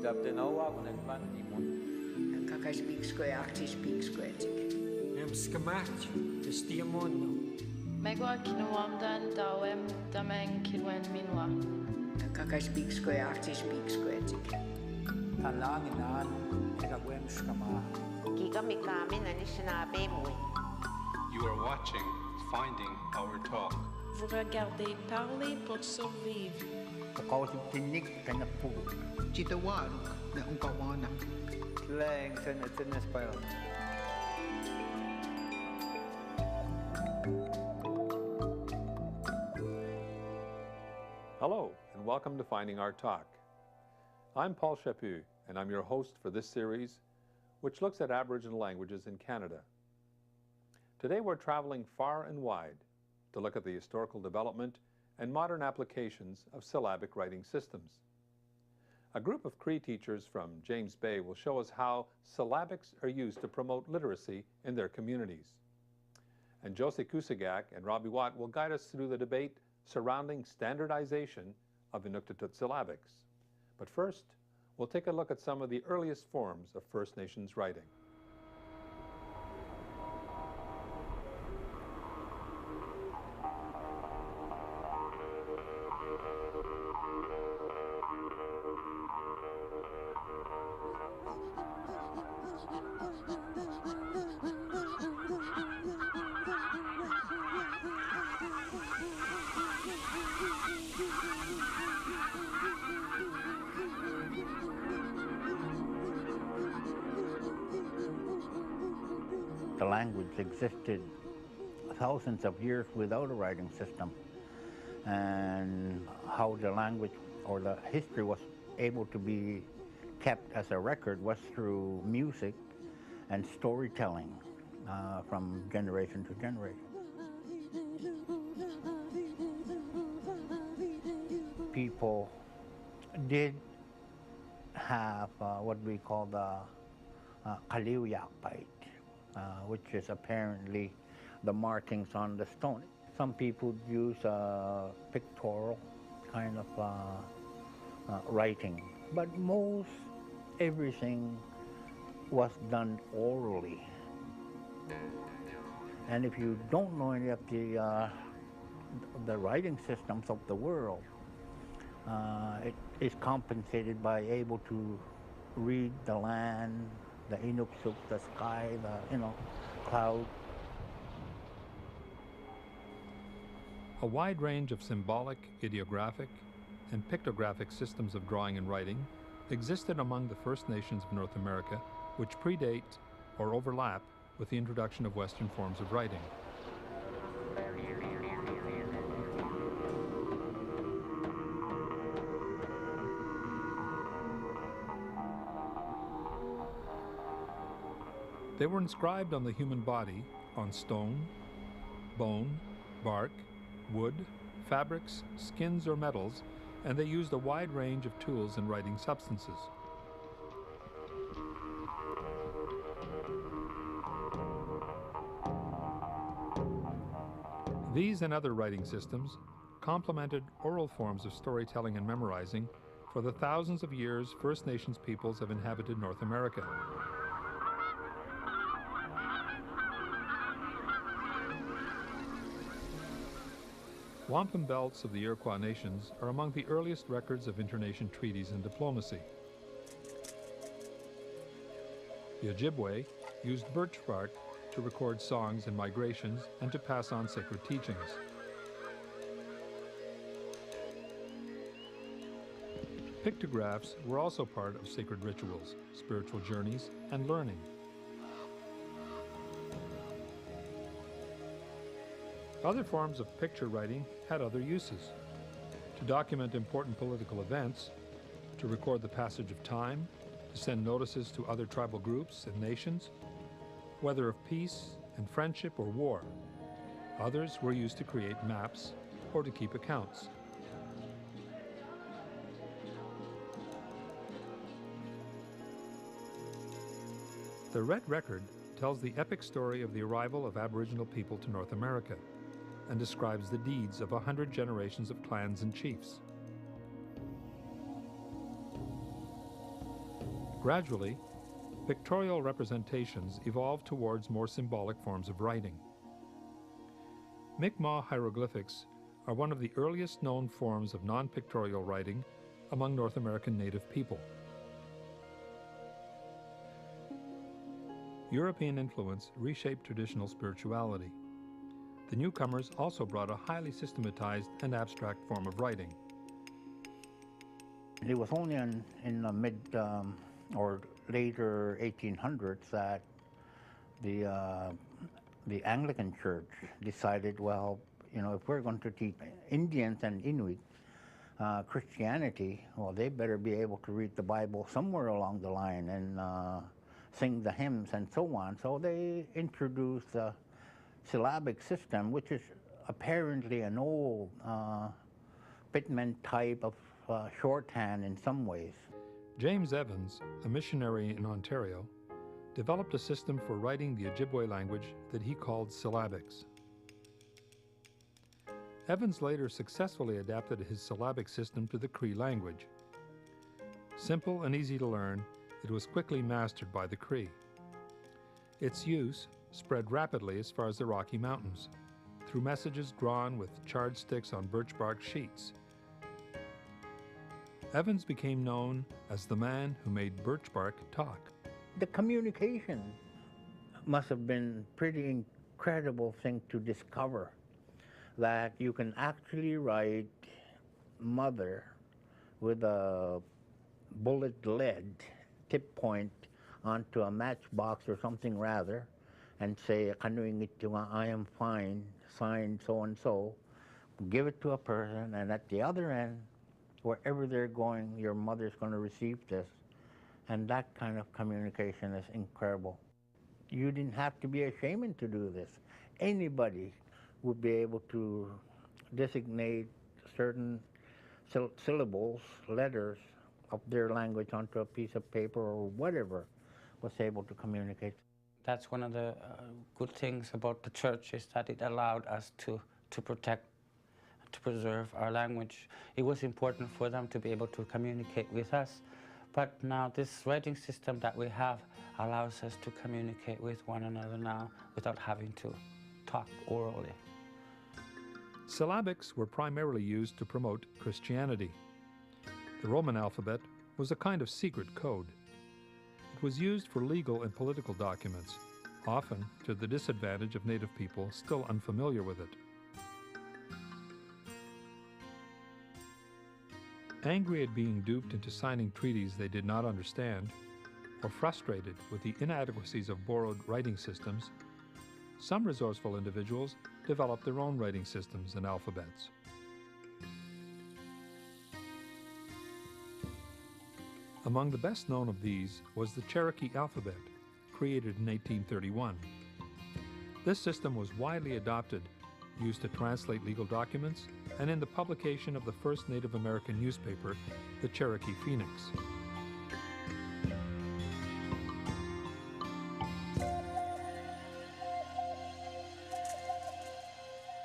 Dabdenoa und entwann die Mund. Megua kinuamdan dawem damen kilwen minwa. Talanginan, Egawem Shkama. You are watching Finding Our Talk. Vous regardez Parler pour survivre. Leng Tenes Pile. Hello, and welcome to Finding Our Talk. I'm Paul Chaput, and I'm your host for this series, which looks at Aboriginal languages in Canada. Today we're traveling far and wide to look at the historical development and modern applications of syllabic writing systems. A group of Cree teachers from James Bay will show us how syllabics are used to promote literacy in their communities. And Josie Kusagak and Robbie Watt will guide us through the debate surrounding standardization of Inuktitut syllabics. But first, we'll take a look at some of the earliest forms of First Nations writing. The language existed thousands of years without a writing system, and how the language or the history was able to be kept as a record was through music and storytelling from generation to generation. People did have what we call the Kaliuyakbite, which is apparently the markings on the stone. Some people use pictorial kind of writing, but most everything was done orally. And if you don't know any of the writing systems of the world, it is compensated by able to read the land, the Inuksuk, the sky, the cloud. A wide range of symbolic, ideographic, and pictographic systems of drawing and writing existed among the First Nations of North America, which predate or overlap with the introduction of Western forms of writing. They were inscribed on the human body on stone, bone, bark, wood, fabrics, skins, or metals, and they used a wide range of tools and writing substances. These and other writing systems complemented oral forms of storytelling and memorizing for the thousands of years First Nations peoples have inhabited North America. Wampum belts of the Iroquois nations are among the earliest records of internation treaties and diplomacy. The Ojibwe used birch bark to record songs and migrations and to pass on sacred teachings. Pictographs were also part of sacred rituals, spiritual journeys, and learning. Other forms of picture writing had other uses: to document important political events, to record the passage of time, to send notices to other tribal groups and nations, whether of peace and friendship or war. Others were used to create maps or to keep accounts. The Red Record tells the epic story of the arrival of Aboriginal people to North America and describes the deeds of 100 generations of clans and chiefs. Gradually, pictorial representations evolved towards more symbolic forms of writing. Mi'kmaq hieroglyphics are one of the earliest known forms of non-pictorial writing among North American Native people. European influence reshaped traditional spirituality. The newcomers also brought a highly systematized and abstract form of writing. It was only in the mid or later 1800s that the Anglican Church decided, well, you know, if we're going to teach Indians and Inuit Christianity, well, they better be able to read the Bible somewhere along the line and sing the hymns and so on. So they introduced the syllabic system, which is apparently an old Pitman type of shorthand in some ways. James Evans, a missionary in Ontario, developed a system for writing the Ojibwe language that he called Syllabics. Evans later successfully adapted his syllabic system to the Cree language. Simple and easy to learn, it was quickly mastered by the Cree. Its use spread rapidly as far as the Rocky Mountains, through messages drawn with charred sticks on birch bark sheets. Evans became known as the man who made birch bark talk. The communication must have been pretty incredible thing to discover, that you can actually write mother with a bullet lead tip point onto a matchbox or something rather, and say, I am fine, signed so-and-so, give it to a person, and at the other end, wherever they're going, your mother's going to receive this. And that kind of communication is incredible. You didn't have to be a shaman to do this. Anybody would be able to designate certain syllables, letters of their language onto a piece of paper or whatever was able to communicate. That's one of the good things about the church, is that it allowed us to protect, to preserve our language. It was important for them to be able to communicate with us. But now this writing system that we have allows us to communicate with one another now without having to talk orally. Syllabics were primarily used to promote Christianity. The Roman alphabet was a kind of secret code. It was used for legal and political documents, often to the disadvantage of Native people still unfamiliar with it. Angry at being duped into signing treaties they did not understand, or frustrated with the inadequacies of borrowed writing systems, some resourceful individuals developed their own writing systems and alphabets. Among the best known of these was the Cherokee alphabet, created in 1831. This system was widely adopted, used to translate legal documents, and in the publication of the first Native American newspaper, the Cherokee Phoenix.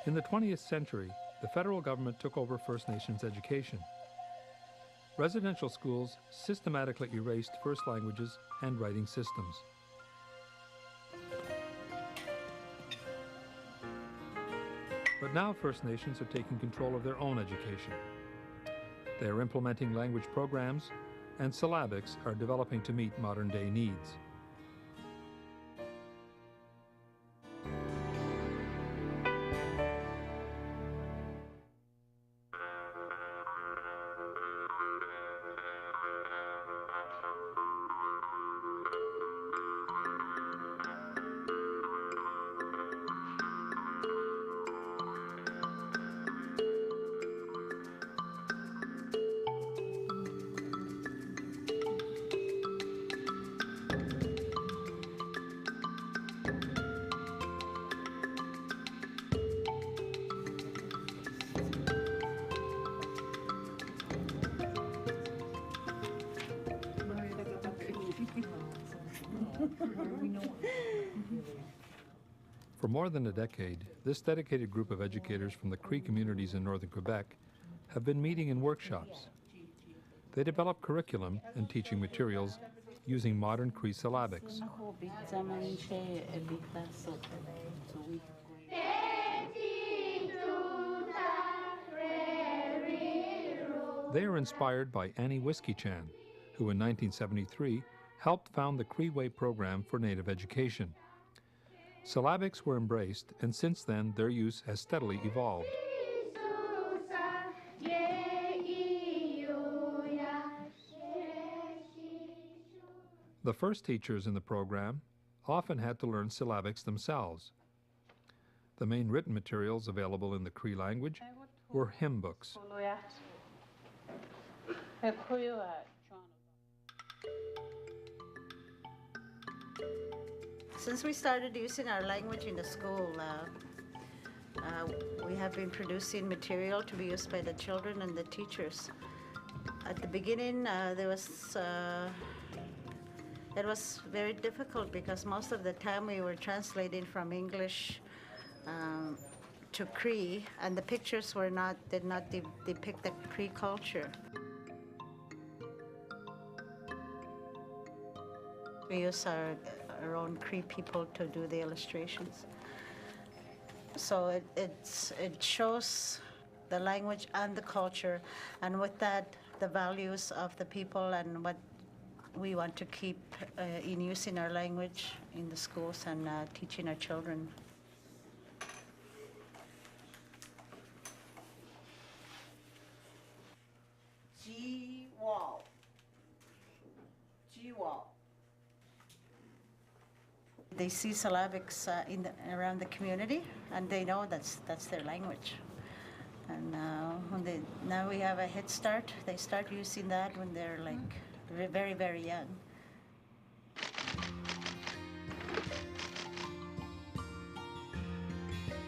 In the 20th century, the federal government took over First Nations education. Residential schools systematically erased First languages and writing systems. But now First Nations are taking control of their own education. They are implementing language programs, and syllabics are developing to meet modern-day needs. For more than a decade, this dedicated group of educators from the Cree communities in northern Quebec have been meeting in workshops. They develop curriculum and teaching materials using modern Cree syllabics. They are inspired by Annie Whiskey-Chan, who in 1973 helped found the Cree Way program for Native education. Syllabics were embraced, and since then their use has steadily evolved. The first teachers in the program often had to learn syllabics themselves. The main written materials available in the Cree language were hymn books. Since we started using our language in the school, we have been producing material to be used by the children and the teachers. At the beginning, it was very difficult because most of the time we were translating from English to Cree, and the pictures did not depict the Cree culture. We use our own Cree people to do the illustrations. So it shows the language and the culture, and with that, the values of the people and what we want to keep in using our language in the schools and teaching our children. G-wall. G-wall. They see syllabics around the community, and they know that's their language. And now we have a head start. They start using that when they're like very, very young.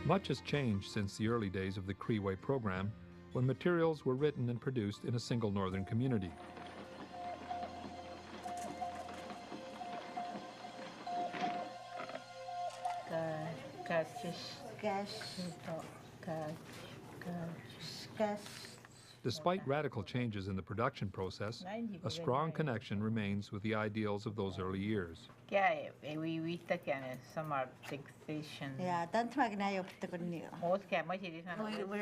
Much has changed since the early days of the Cree Way program, when materials were written and produced in a single northern community. Despite radical changes in the production process, a strong connection remains with the ideals of those early years. Yeah, we're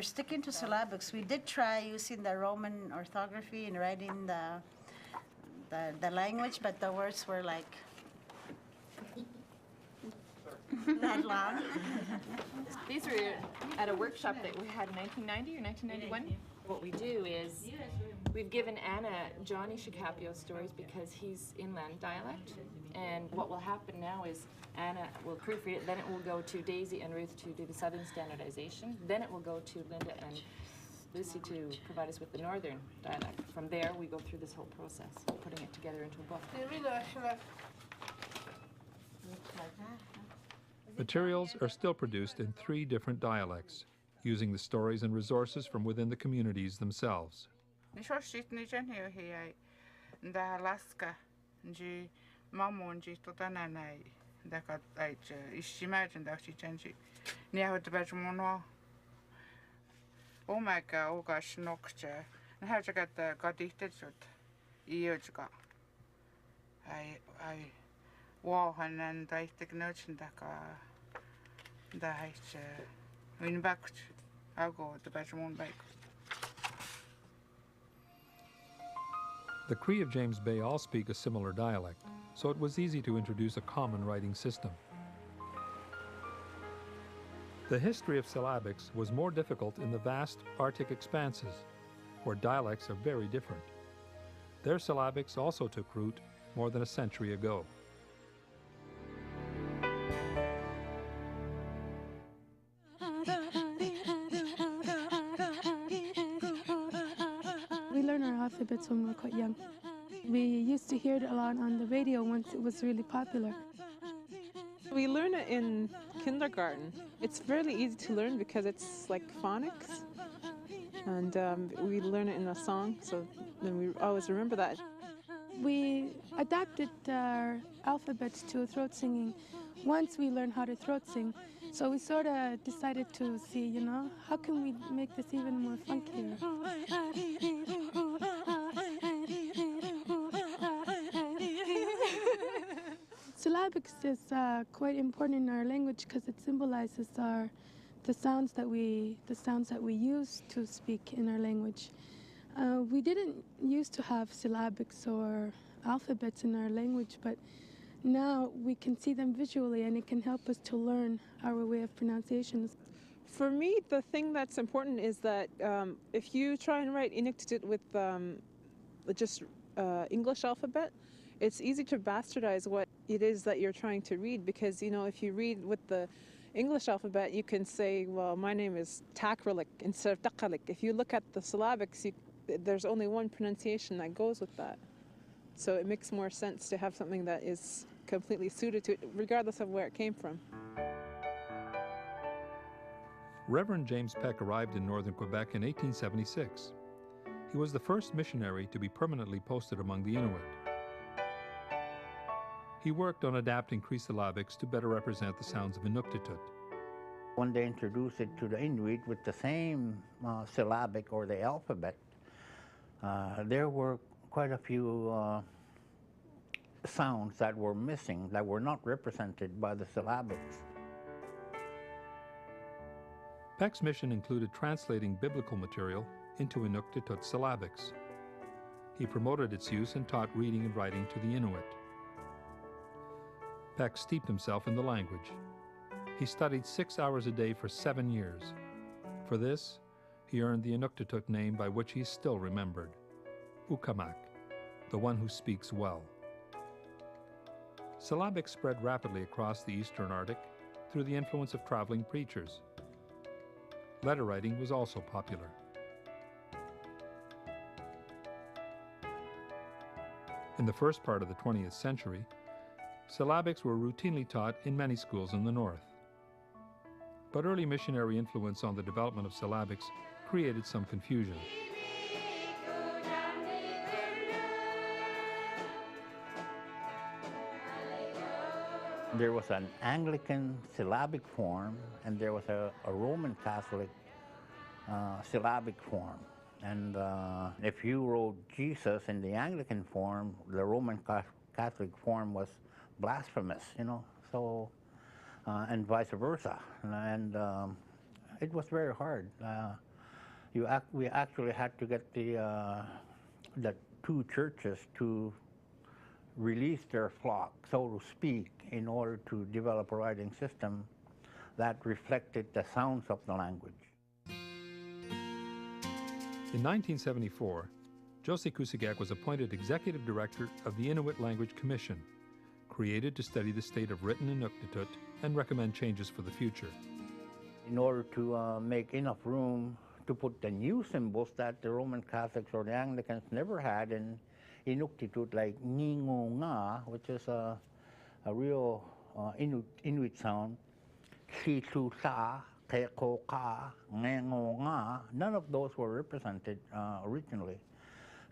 sticking to syllabics. We did try using the Roman orthography in writing the language, but the words were like that long. These were at a workshop that we had in 1990 or 1991. What we do is we've given Anna Johnny Shikapio stories because he's inland dialect, and what will happen now is Anna will proofread it, then it will go to Daisy and Ruth to do the southern standardization, then it will go to Linda and Lucy to provide us with the northern dialect. From there we go through this whole process, putting it together into a book. Materials are still produced in 3 different dialects, using the stories and resources from within the communities themselves. The Cree of James Bay all speak a similar dialect, so it was easy to introduce a common writing system. The history of syllabics was more difficult in the vast Arctic expanses, where dialects are very different. Their syllabics also took root more than a century ago. We learn our alphabets when we're quite young. We used to hear it a lot on the radio once it was really popular. We learn it in kindergarten. It's fairly easy to learn because it's like phonics, and we learn it in a song, so then we always remember that. We adapted our alphabets to throat singing once we learned how to throat sing. So we sort of decided to see, how can we make this even more funkier? syllabics is quite important in our language because it symbolizes the sounds that we use to speak in our language. We didn't used to have syllabics or alphabets in our language, but now we can see them visually, and it can help us to learn our way of pronunciation. For me, the thing that's important is that if you try and write Inuktitut with just English alphabet, it's easy to bastardize what it is that you're trying to read, because, you know, if you read with the English alphabet, you can say, well, my name is Takralik instead of Takalik. If you look at the syllabics, there's only one pronunciation that goes with that. So it makes more sense to have something that is completely suited to it, regardless of where it came from. Reverend James Peck arrived in northern Quebec in 1876. He was the first missionary to be permanently posted among the Inuit. He worked on adapting Cree syllabics to better represent the sounds of Inuktitut. When they introduced it to the Inuit with the same syllabic or the alphabet, there were quite a few sounds that were missing, that were not represented by the syllabics. Peck's mission included translating biblical material into Inuktitut syllabics. He promoted its use and taught reading and writing to the Inuit. Peck steeped himself in the language. He studied 6 hours a day for 7 years. For this, he earned the Inuktitut name by which he is still remembered, Ukamak, the one who speaks well. Syllabics spread rapidly across the eastern Arctic through the influence of traveling preachers. Letter writing was also popular. In the first part of the 20th century, syllabics were routinely taught in many schools in the north. But early missionary influence on the development of syllabics created some confusion. There was an Anglican syllabic form, and there was a Roman Catholic syllabic form. And if you wrote Jesus in the Anglican form, the Roman Catholic form was blasphemous, you know, so, and vice versa. And it was very hard. We actually had to get the two churches to release their flock, so to speak, in order to develop a writing system that reflected the sounds of the language. In 1974, Josie Kusigek was appointed Executive Director of the Inuit Language Commission, created to study the state of written Inuktitut and recommend changes for the future. In order to make enough room to put the new symbols that the Roman Catholics or the Anglicans never had in Inuktitut, like Ningo Nga, which is a real Inuit sound, Sisu Sa, Keko Ka, Ngengo Nga, none of those were represented originally.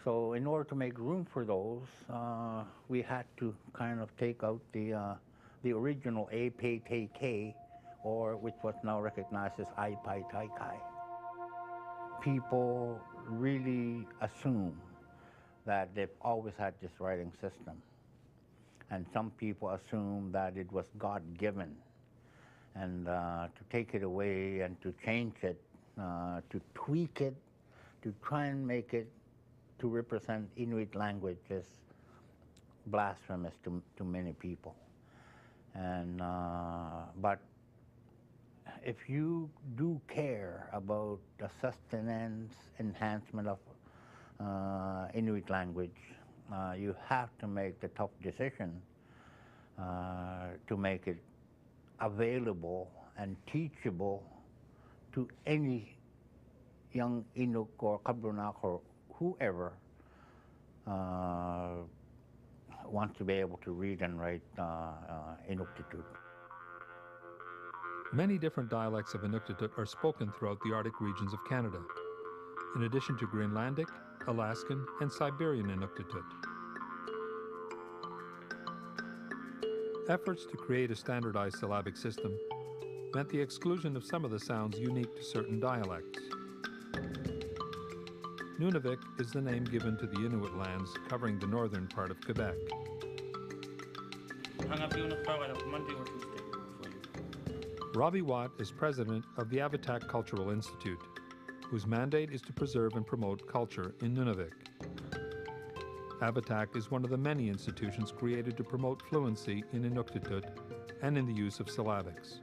So in order to make room for those, we had to kind of take out the original A, Pe, Te, Ke, or which was now recognized as I, Pai, Tai, Kai. People really assume that they've always had this writing system. And some people assume that it was God-given. And to take it away and to change it, to tweak it, to try and make it to represent Inuit language is blasphemous to many people. And, but if you do care about the sustenance, enhancement of Inuit language, you have to make the tough decision to make it available and teachable to any young Inuk or Kabrunak or whoever wants to be able to read and write Inuktitut. Many different dialects of Inuktitut are spoken throughout the Arctic regions of Canada, in addition to Greenlandic, Alaskan, and Siberian Inuktitut. Efforts to create a standardized syllabic system meant the exclusion of some of the sounds unique to certain dialects. Nunavik is the name given to the Inuit lands covering the northern part of Quebec. Monday or Tuesday. Robbie Watt is president of the Avatak Cultural Institute, whose mandate is to preserve and promote culture in Nunavik. Avatak is one of the many institutions created to promote fluency in Inuktitut and in the use of syllabics.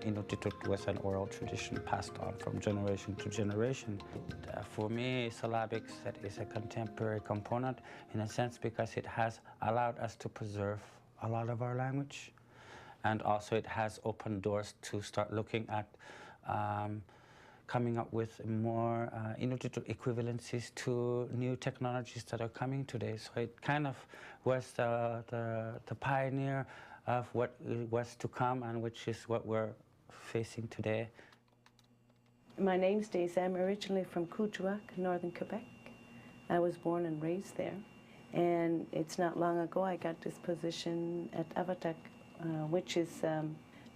Inuktitut was an oral tradition passed on from generation to generation. For me, syllabics that is a contemporary component in a sense because it has allowed us to preserve a lot of our language, and also it has opened doors to start looking at coming up with more Inuktitut equivalencies to new technologies that are coming today. So it kind of was the pioneer of what was to come, and which is what we're facing today. My name's Daisy. I'm originally from Kuujjuaq, northern Quebec. I was born and raised there. And it's not long ago I got this position at Avatak, which is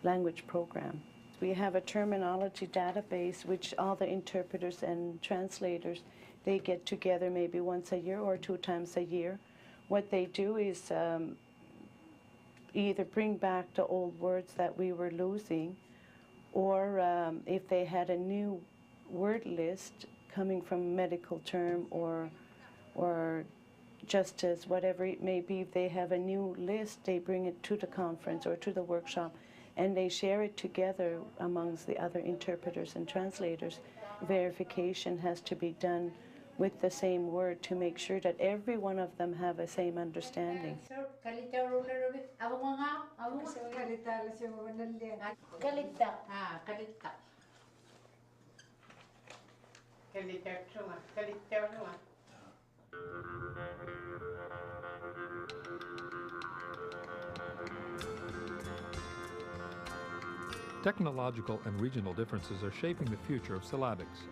language program. We have a terminology database which all the interpreters and translators, they get together maybe once a year or 2 times a year. What they do is either bring back the old words that we were losing, or if they had a new word list coming from a medical term or just as whatever it may be, if they have a new list, they bring it to the conference or to the workshop, and they share it together amongst the other interpreters and translators. Verification has to be done with the same word to make sure that every one of them have the same understanding. Technological and regional differences are shaping the future of syllabics.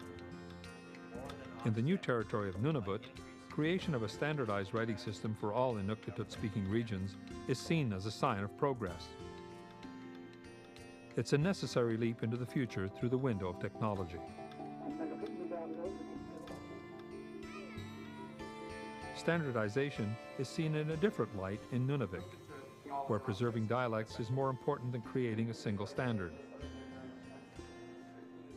In the new territory of Nunavut, creation of a standardized writing system for all Inuktitut-speaking regions is seen as a sign of progress. It's a necessary leap into the future through the window of technology. Standardization is seen in a different light in Nunavik, where preserving dialects is more important than creating a single standard.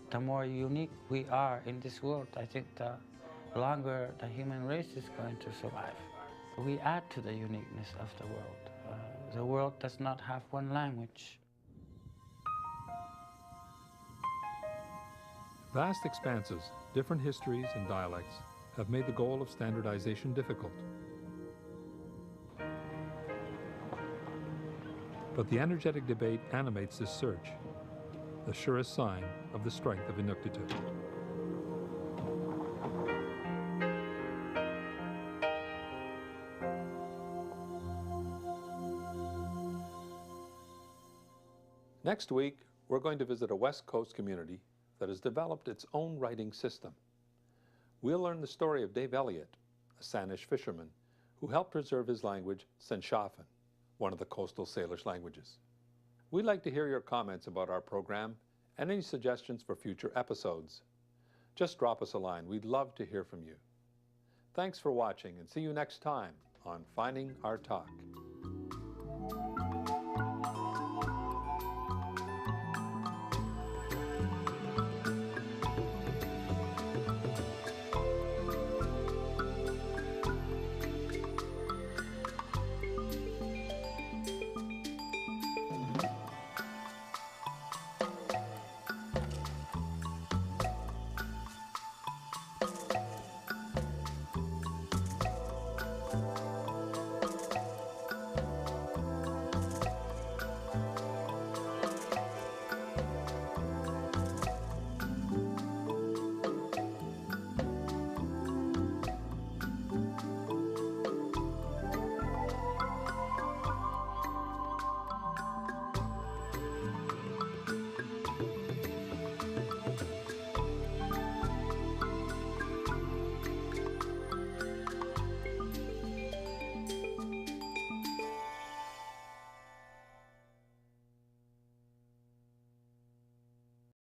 The more unique we are in this world, I think the longer the human race is going to survive. We add to the uniqueness of the world. The world does not have one language. Vast expanses, different histories and dialects have made the goal of standardization difficult. But the energetic debate animates this search, the surest sign of the strength of Inuktitut. Next week, we're going to visit a West Coast community that has developed its own writing system. We'll learn the story of Dave Elliott, a Sanish fisherman, who helped preserve his language, Senshafen, one of the coastal Salish languages. We'd like to hear your comments about our program and any suggestions for future episodes. Just drop us a line. We'd love to hear from you. Thanks for watching, and see you next time on Finding Our Talk.